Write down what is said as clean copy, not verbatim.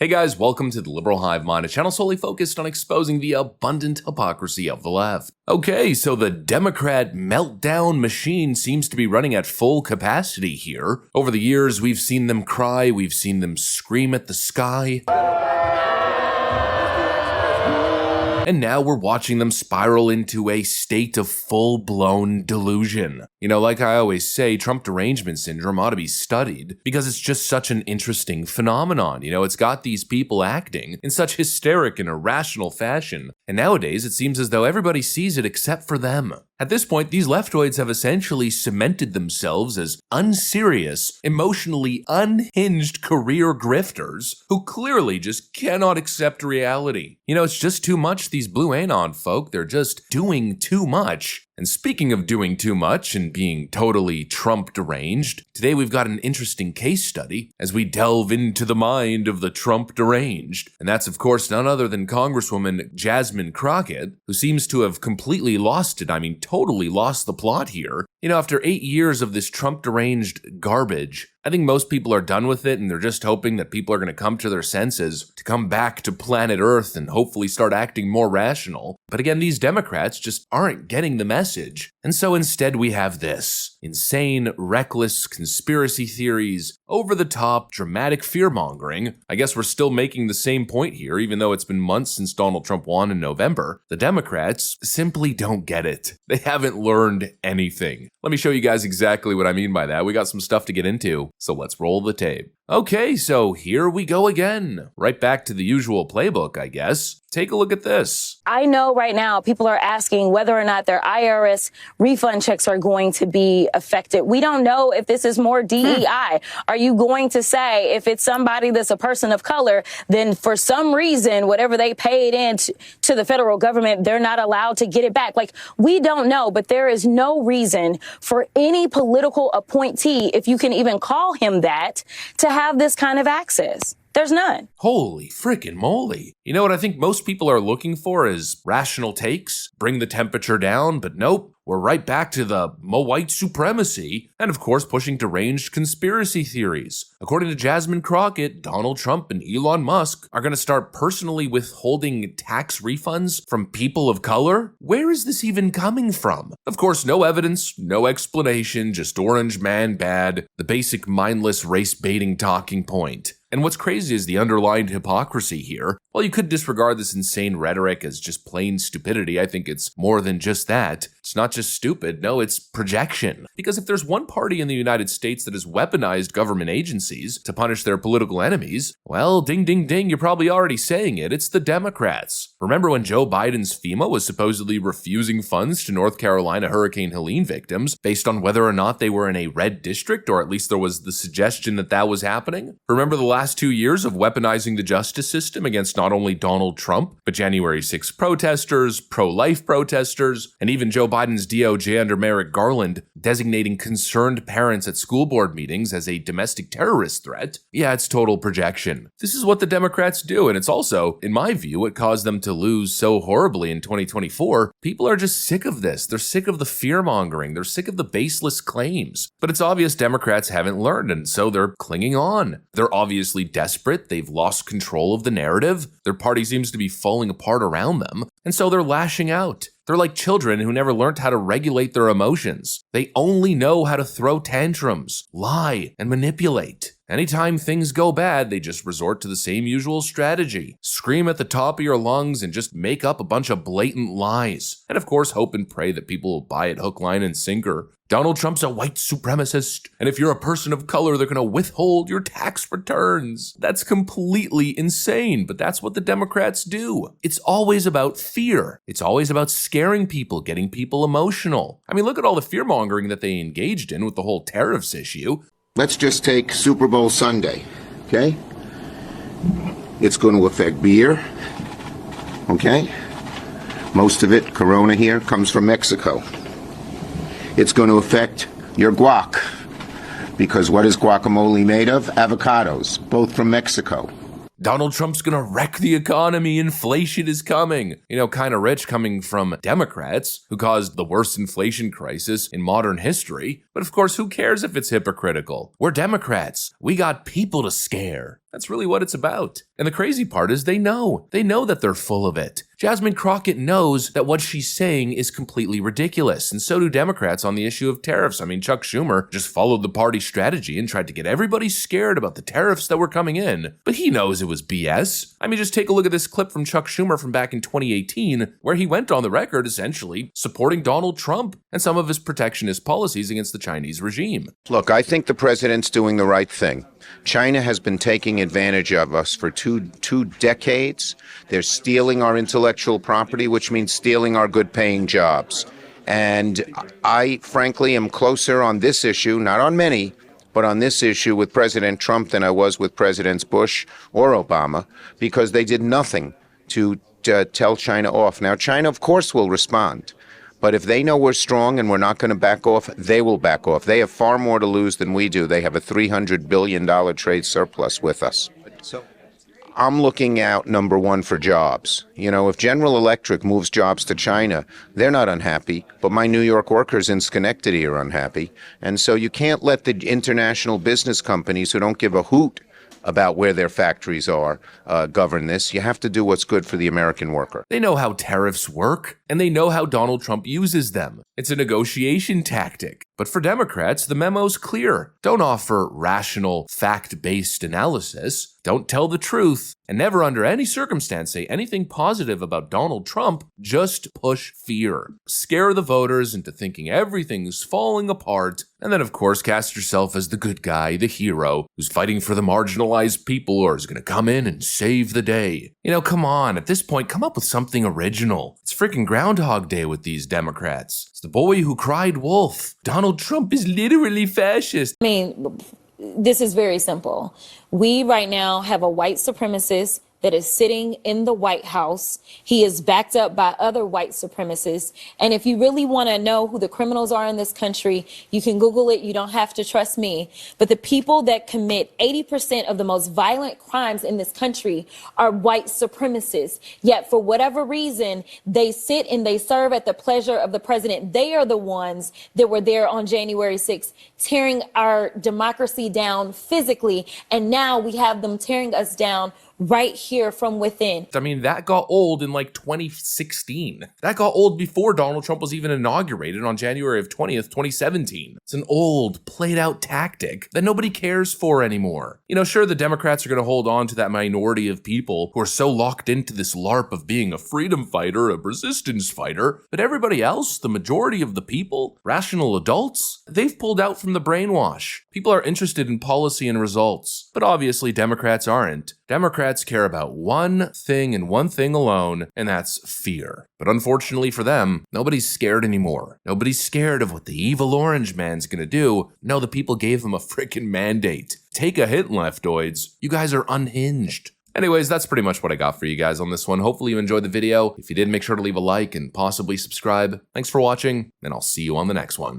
Hey guys, welcome to the Liberal Hive Mind, a channel solely focused on exposing the abundant hypocrisy of the left. Okay, so the Democrat meltdown machine seems to be running at full capacity here. Over the years, we've seen them cry, we've seen them scream at the sky. And now we're watching them spiral into a state of full-blown delusion. You know, like I always say, Trump derangement syndrome ought to be studied because it's just such an interesting phenomenon. You know, it's got these people acting in such hysteric and irrational fashion. And nowadays, it seems as though everybody sees it except for them. At this point, these leftoids have essentially cemented themselves as unserious, emotionally unhinged career grifters who clearly just cannot accept reality. You know, it's just too much, these blue anon folk, they're just doing too much. And speaking of doing too much and being totally Trump deranged, today we've got an interesting case study as we delve into the mind of the Trump deranged. And that's of course none other than Congresswoman Jasmine Crockett, who seems to have completely lost it. I mean, totally lost the plot here. You know, after 8 years of this Trump deranged garbage, I think most people are done with it and they're just hoping that people are going to come to their senses, to come back to planet Earth and hopefully start acting more rational. But again, these Democrats just aren't getting the message. And so instead we have this insane, reckless conspiracy theories, over-the-top, dramatic fear-mongering. I guess we're still making the same point here, even though it's been months since Donald Trump won in November. The Democrats simply don't get it. They haven't learned anything. Let me show you guys exactly what I mean by that. We got some stuff to get into, so let's roll the tape. Okay, so here we go again. Right back to the usual playbook, I guess. Take a look at this. I know right now people are asking whether or not their IRS refund checks are going to be affected. We don't know if this is more DEI. Are you going to say if it's somebody that's a person of color, then for some reason, whatever they paid in to the federal government, they're not allowed to get it back? Like, we don't know, but there is no reason for any political appointee, if you can even call him that, to have this kind of access. There's none. Holy frickin' moly. You know what I think most people are looking for is rational takes, bring the temperature down, but nope. We're right back to the white supremacy, and of course pushing deranged conspiracy theories. According to Jasmine Crockett, Donald Trump and Elon Musk are going to start personally withholding tax refunds from people of color? Where is this even coming from? Of course, no evidence, no explanation, just orange man bad, the basic mindless race-baiting talking point. And what's crazy is the underlying hypocrisy here. While you could disregard this insane rhetoric as just plain stupidity, I think it's more than just that. It's not just stupid, no, it's projection. Because if there's one party in the United States that has weaponized government agencies to punish their political enemies, well, ding ding ding, you're probably already saying it, it's the Democrats. Remember when Joe Biden's FEMA was supposedly refusing funds to North Carolina Hurricane Helene victims based on whether or not they were in a red district, or at least there was the suggestion that that was happening? Remember the last 2 years of weaponizing the justice system against not only Donald Trump, but January 6th protesters, pro-life protesters, and even Joe Biden's DOJ under Merrick Garland designating concerned parents at school board meetings as a domestic terrorist threat? Yeah, it's total projection. This is what the Democrats do, and it's also, in my view, what caused them to lose so horribly in 2024. People are just sick of this. They're sick of the fear-mongering. They're sick of the baseless claims. But it's obvious Democrats haven't learned, and so they're clinging on. They're obviously desperate. They've lost control of the narrative. Their party seems to be falling apart around them, and so they're lashing out. They're like children who never learned how to regulate their emotions. They only know how to throw tantrums, lie, and manipulate. Anytime things go bad, they just resort to the same usual strategy. Scream at the top of your lungs and just make up a bunch of blatant lies. And of course, hope and pray that people will buy it hook, line, and sinker. Donald Trump's a white supremacist, and if you're a person of color, they're going to withhold your tax returns. That's completely insane, but that's what the Democrats do. It's always about fear. It's always about scaring people, getting people emotional. I mean, look at all the fear-mongering that they engaged in with the whole tariffs issue. Let's just take Super Bowl Sunday, okay? It's going to affect beer, okay? Most of it, Corona here, comes from Mexico. It's going to affect your guac, because what is guacamole made of? Avocados, both from Mexico. Donald Trump's gonna wreck the economy, inflation is coming. You know, kind of rich coming from Democrats who caused the worst inflation crisis in modern history. But of course, who cares if it's hypocritical? We're Democrats. We got people to scare. That's really what it's about. And the crazy part is they know that they're full of it. Jasmine Crockett knows that what she's saying is completely ridiculous, and so do Democrats on the issue of tariffs. I mean, Chuck Schumer just followed the party strategy and tried to get everybody scared about the tariffs that were coming in, but he knows it was BS. I mean, just take a look at this clip from Chuck Schumer from back in 2018, where he went on the record essentially supporting Donald Trump and some of his protectionist policies against the Chinese regime. Look, I think the president's doing the right thing. China has been taking advantage of us for two decades. They're stealing our intellectual property, which means stealing our good-paying jobs. And I, frankly, am closer on this issue, not on many, but on this issue with President Trump than I was with Presidents Bush or Obama, because they did nothing to tell China off. Now, China, of course, will respond. But if they know we're strong and we're not going to back off, they will back off. They have far more to lose than we do. They have a $300 billion trade surplus with us. So I'm looking out, number one, for jobs. You know, if General Electric moves jobs to China, they're not unhappy, but my New York workers in Schenectady are unhappy. And so you can't let the international business companies who don't give a hoot about where their factories are govern this. You have to do what's good for the American worker. They know how tariffs work, and they know how Donald Trump uses them. It's a negotiation tactic. But for Democrats, the memo's clear. Don't offer rational, fact-based analysis. Don't tell the truth. And never under any circumstance say anything positive about Donald Trump. Just push fear. Scare the voters into thinking everything's falling apart. And then, of course, cast yourself as the good guy, the hero, who's fighting for the marginalized people or is going to come in and save the day. You know, come on. At this point, come up with something original. It's freaking Groundhog Day with these Democrats. It's the boy who cried wolf. Donald Trump is literally fascist. I mean, this is very simple. We right now have a white supremacist that is sitting in the White House. He is backed up by other white supremacists. And if you really want to know who the criminals are in this country, you can Google it. You don't have to trust me. But the people that commit 80% of the most violent crimes in this country are white supremacists. Yet for whatever reason, they sit and they serve at the pleasure of the president. They are the ones that were there on January 6th, tearing our democracy down physically. And now we have them tearing us down right here from within. I mean, that got old in like 2016. That got old before Donald Trump was even inaugurated on January 20th, 2017. It's an old, played out tactic that nobody cares for anymore. You know, sure, the Democrats are going to hold on to that minority of people who are so locked into this LARP of being a freedom fighter, a resistance fighter, but everybody else, the majority of the people, rational adults, they've pulled out from the brainwash. People are interested in policy and results, but obviously Democrats aren't. Democrats care about one thing and one thing alone, and that's fear. But unfortunately for them, nobody's scared anymore. Nobody's scared of what the evil orange man's gonna do. No, the people gave him a frickin' mandate. Take a hit, leftoids. You guys are unhinged. Anyways, that's pretty much what I got for you guys on this one. Hopefully you enjoyed the video. If you did, make sure to leave a like and possibly subscribe. Thanks for watching, and I'll see you on the next one.